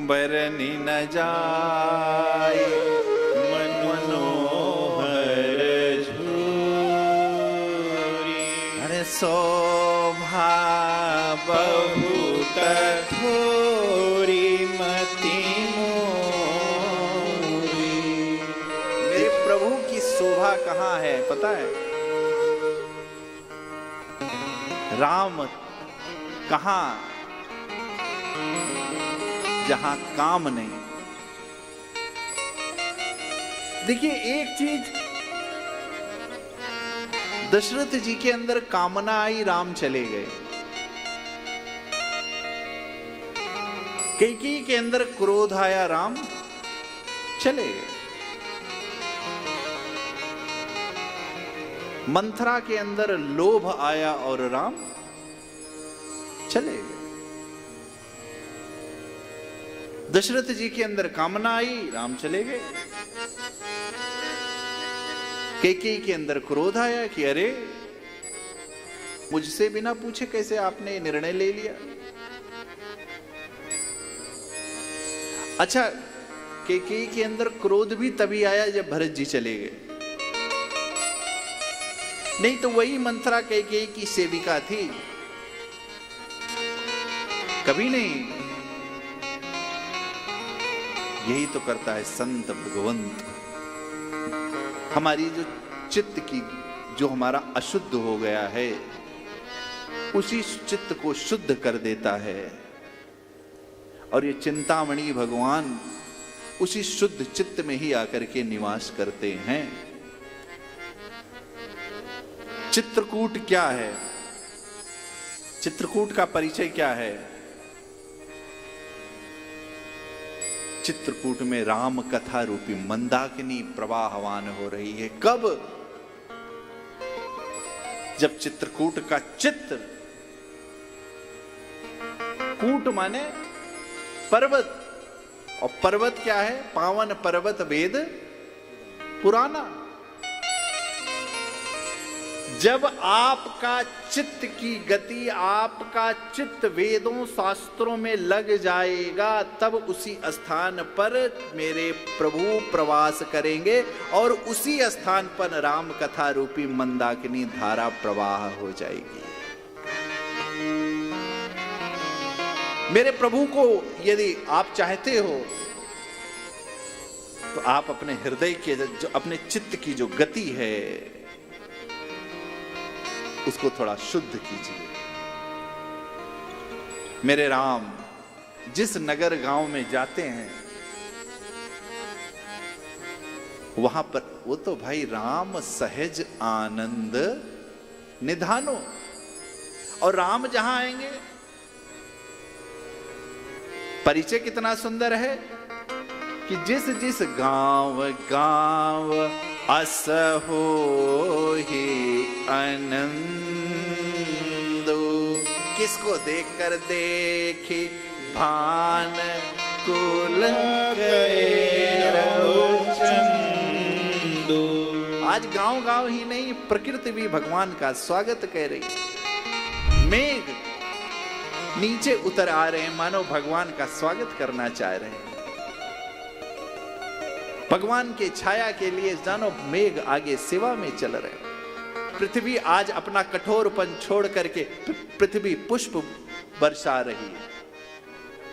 बरनी न जाए मनोहर झूरी। अरे शोभा बहुत थोरी मति मोरी। मेरे प्रभु की शोभा कहाँ है पता है? राम कहाँ? जहां काम नहीं। देखिए एक चीज, दशरथ जी के अंदर कामना आई, राम चले गए। कैकेयी के अंदर क्रोध आया, राम चले गए। मंथरा के अंदर लोभ आया और राम चले गए। दशरथ जी के अंदर कामना आई, राम चले गए। कैकेयी के अंदर क्रोध आया कि अरे मुझसे बिना पूछे कैसे आपने निर्णय ले लिया। अच्छा, कैकेयी के अंदर क्रोध भी तभी आया जब भरत जी चले गए। नहीं तो वही मंथरा कैकेयी की सेविका थी, कभी नहीं। यही तो करता है संत भगवंत। हमारी जो चित्त की, जो हमारा अशुद्ध हो गया है, उसी चित्त को शुद्ध कर देता है। और ये चिंतामणि भगवान उसी शुद्ध चित्त में ही आकर के निवास करते हैं। चित्रकूट क्या है? चित्रकूट का परिचय क्या है? चित्रकूट में राम कथा रूपी मंदाकिनी प्रवाहवान हो रही है। कब? जब चित्रकूट का चित्र, कूट माने पर्वत, और पर्वत क्या है? पावन पर्वत वेद पुराना। जब आपका चित्त की गति, आपका चित्त वेदों शास्त्रों में लग जाएगा, तब उसी स्थान पर मेरे प्रभु प्रवास करेंगे और उसी स्थान पर राम कथा रूपी मंदाकिनी धारा प्रवाह हो जाएगी। मेरे प्रभु को यदि आप चाहते हो तो आप अपने हृदय के जो, अपने चित्त की जो गति है, उसको थोड़ा शुद्ध कीजिए। मेरे राम जिस नगर गांव में जाते हैं, वहां पर वो तो भाई राम सहज आनंद निधानो। और राम जहां आएंगे, परिचय कितना सुंदर है कि जिस जिस गांव गांव अस हो ही आनंदो। किसको देखकर देखी भान कुल गए चंदो। आज गांव गांव ही नहीं, प्रकृति भी भगवान का स्वागत कर रही। मेघ नीचे उतर आ रहे हैं, मानो भगवान का स्वागत करना चाह रहे हैं। भगवान के छाया के लिए जानो मेघ आगे सेवा में चल रहे। पृथ्वी आज अपना कठोरपन छोड़ करके पृथ्वी पुष्प बरसा रही है।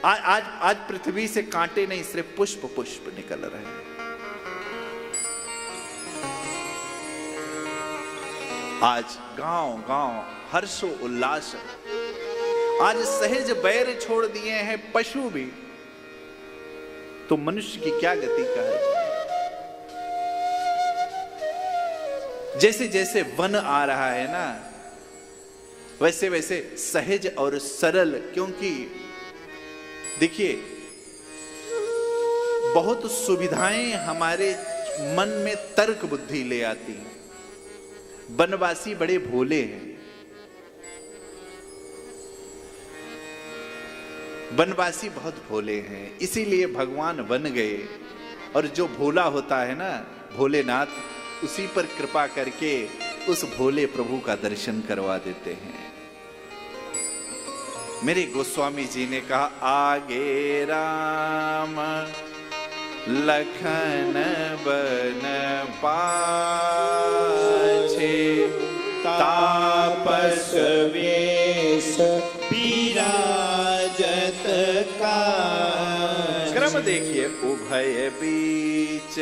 आज पृथ्वी से कांटे नहीं, सिर्फ पुष्प पुष्प निकल रहे हैं। आज गांव गांव हर्षो उल्लास। आज सहज बैर छोड़ दिए हैं पशु भी, तो मनुष्य की क्या गति कहा जाए। जैसे जैसे वन आ रहा है ना, वैसे वैसे सहज और सरल। क्योंकि देखिए, बहुत सुविधाएं हमारे मन में तर्क बुद्धि ले आती हैं। वनवासी बड़े भोले हैं। वनवासी बहुत भोले हैं, इसीलिए भगवान वन गए। और जो भोला होता है ना, भोलेनाथ, उसी पर कृपा करके उस भोले प्रभु का दर्शन करवा देते हैं। मेरे गोस्वामी जी ने कहा, आगे राम राम लखन बन पाछे तापस वेश विराजत काज। क्रम देखिए, उभय बीच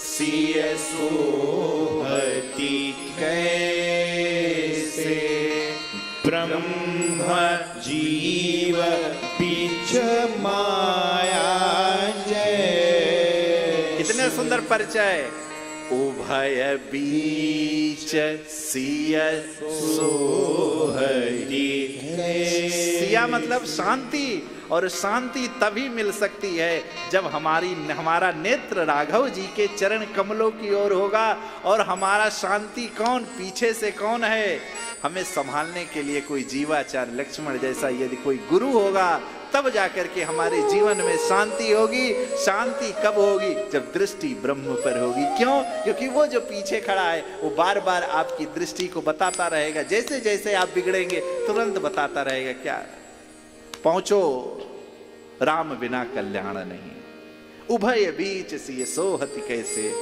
सिय सोहति कैसे, ब्रह्म जीव बीच माया जय। कितने सुंदर परिचय। उभय बीच सिय सोहति, सिया मतलब शांति, और शांति तभी मिल सकती है जब हमारा नेत्र राघव जी के चरण कमलों की ओर होगा। और हमारा शांति कौन, पीछे से कौन है, हमें संभालने के लिए कोई जीवाचार्य लक्ष्मण जैसा यदि कोई गुरु होगा, तब जाकर के हमारे जीवन में शांति होगी। शांति कब होगी, जब दृष्टि ब्रह्म पर होगी। क्यों? क्योंकि वो जो पीछे खड़ा है वो बार बार आपकी दृष्टि को बताता रहेगा। जैसे जैसे आप बिगड़ेंगे तुरंत बताता रहेगा, क्या पहुंचो, राम बिना कल्याण नहीं। उभय बीच सिय सोहति कैसे,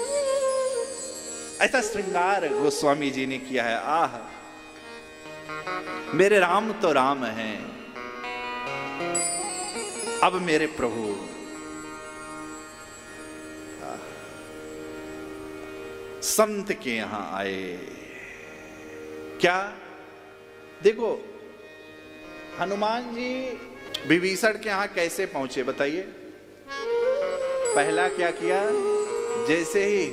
ऐसा श्रृंगार गोस्वामी जी ने किया है। आह, मेरे राम तो राम हैं, अब मेरे प्रभु संत के यहां आए। क्या देखो, हनुमान जी विभीषण के यहां कैसे पहुंचे बताइए। पहला क्या किया, जैसे ही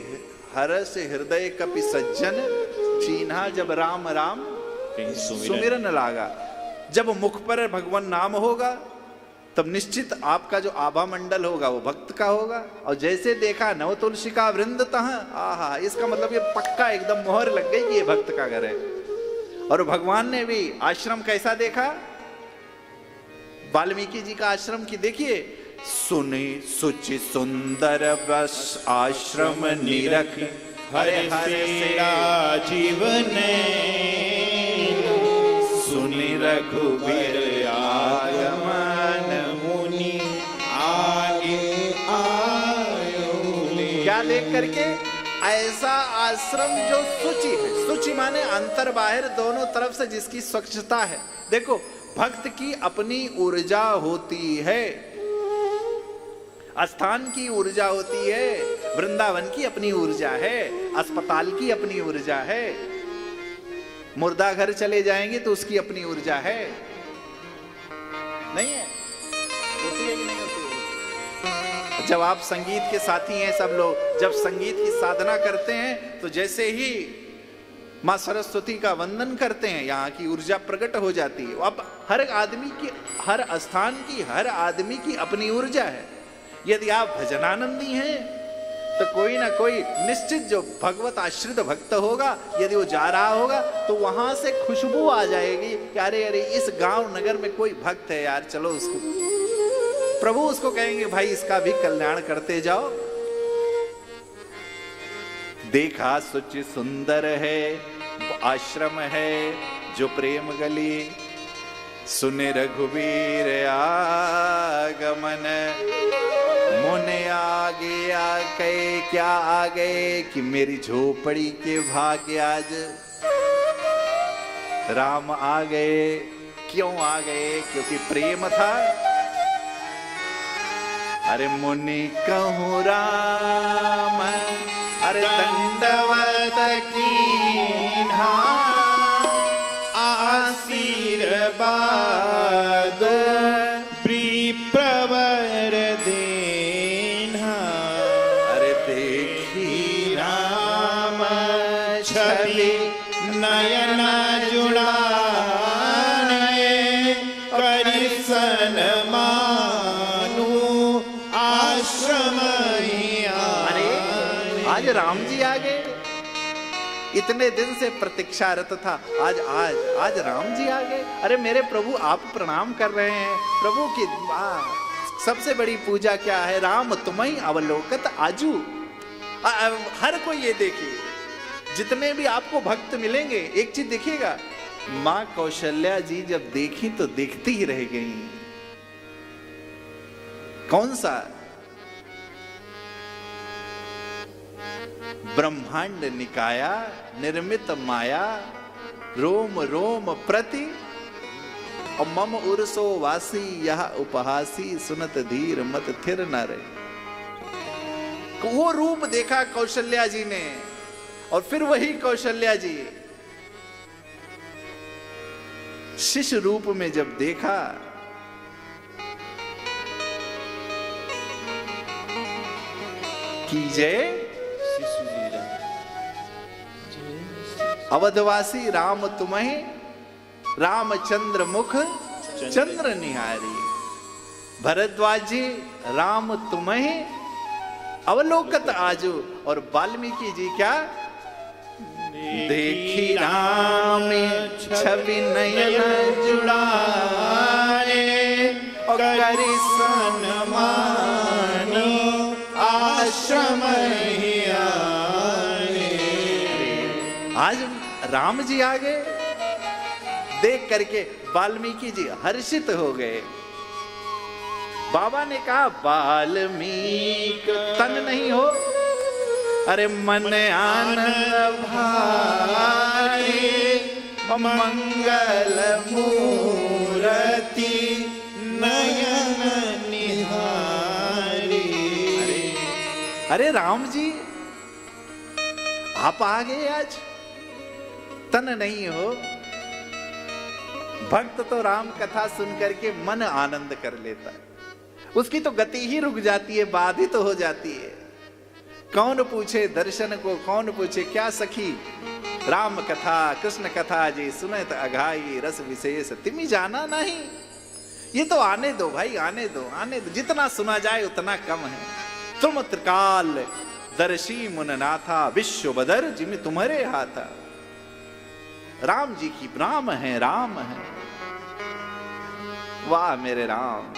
हर्ष हृदय कपि सज्जन चीन्हा, जब राम राम सुमिरन लागा। जब मुख पर भगवान नाम होगा तब निश्चित आपका जो आभा मंडल होगा वो भक्त का होगा। और जैसे देखा नव तुलसी का वृंद तह, आहा, इसका मतलब ये पक्का एकदम मोहर लग गई कि ये भक्त का घर है। और भगवान ने भी आश्रम कैसा देखा, वाल्मीकि जी का आश्रम की देखिए, सुनि सुचि सुंदर बस आश्रम निरख, हरे हरे जीवन सुनि रघुबीर आगमन मुनि आगे आयो। क्या देख करके, ऐसा आश्रम जो शुचि है, शुचि माने अंतर बाहर दोनों तरफ से जिसकी स्वच्छता है। देखो, भक्त की अपनी ऊर्जा होती है, स्थान की ऊर्जा होती है, वृंदावन की अपनी ऊर्जा है, अस्पताल की अपनी ऊर्जा है, मुर्दा घर चले जाएंगे तो उसकी अपनी ऊर्जा है, नहीं है? होती है कि नहीं होती है? जब आप संगीत के साथी हैं सब लोग, जब संगीत की साधना करते हैं तो जैसे ही माँ सरस्वती का वंदन करते हैं, यहाँ की ऊर्जा प्रकट हो जाती है। अब हर आदमी की, हर स्थान की, हर आदमी की अपनी ऊर्जा है। यदि आप भजनानंदी हैं तो कोई ना कोई निश्चित जो भगवत आश्रित भक्त होगा, यदि वो जा रहा होगा तो वहां से खुशबू आ जाएगी कि अरे अरे इस गांव नगर में कोई भक्त है यार, चलो उसको, प्रभु उसको कहेंगे भाई इसका भी कल्याण करते जाओ। देखा सुचि सुंदर है आश्रम है जो प्रेम गली, सुने रघुबीर आगमन, मुने आगे आ गए, क्या आ गए कि मेरी झोपड़ी के भाग्य आज राम आ गए। क्यों आ गए? क्योंकि प्रेम था। अरे मुनि कहूँ राम, अरे दंडवत कीन्हा, आशीर्वाद प्रवर देना। अरे देखी राम छवि नयन जुड़ाने, करि सन्मानु आश्रम ही आने। अरे आज राम जी आ गए, इतने दिन से प्रतीक्षारत था, आज राम जी आ गए। अरे मेरे प्रभु आप प्रणाम कर रहे हैं, प्रभु की सबसे बड़ी पूजा क्या है, राम तुम्हें अवलोकत आजू। हर कोई ये देखिए, जितने भी आपको भक्त मिलेंगे एक चीज देखिएगा, माँ कौशल्या जी जब देखी तो देखती ही रह गई। कौन सा? ब्रह्मांड निकाया निर्मित माया रोम रोम प्रति और मम उर्सो वासी यह उपहासी सुनत धीर मत थिर न रहे। वो रूप देखा कौशल्या जी ने और फिर वही कौशल्या जी शिष्य रूप में जब देखा की जय अवधवासी राम तुम्हें रामचंद्र मुख चंद्र निहारी। भरद्वाज जी राम तुम्हें अवलोकत आजो और वाल्मीकि जी क्या देखी राम छवि नयन जुड़ाए और करी सन्मान आश्रम आज राम जी आ गए। देख करके वाल्मीकि जी हर्षित हो गए। बाबा ने कहा वाल्मीकि तन नहीं हो, अरे मन आनंद भारी मंगल मूर्ति नयन निहारी। अरे राम जी आप आ गए आज, तन नहीं हो। भक्त तो राम कथा सुन करके मन आनंद कर लेता है, उसकी तो गति ही रुक जाती है, बाधित हो जाती है। कौन पूछे दर्शन को, कौन पूछे क्या सखी राम कथा कृष्ण कथा जी सुनत अघाई रस विशेष तिमी जाना नहीं। ये तो आने दो भाई, आने दो आने दो, जितना सुना जाए उतना कम है। तुम त्रिकाल दर्शी मुन नाथा विश्व बदर जिम तुम्हारे हाथा। राम जी की राम है, राम है। वाह मेरे राम।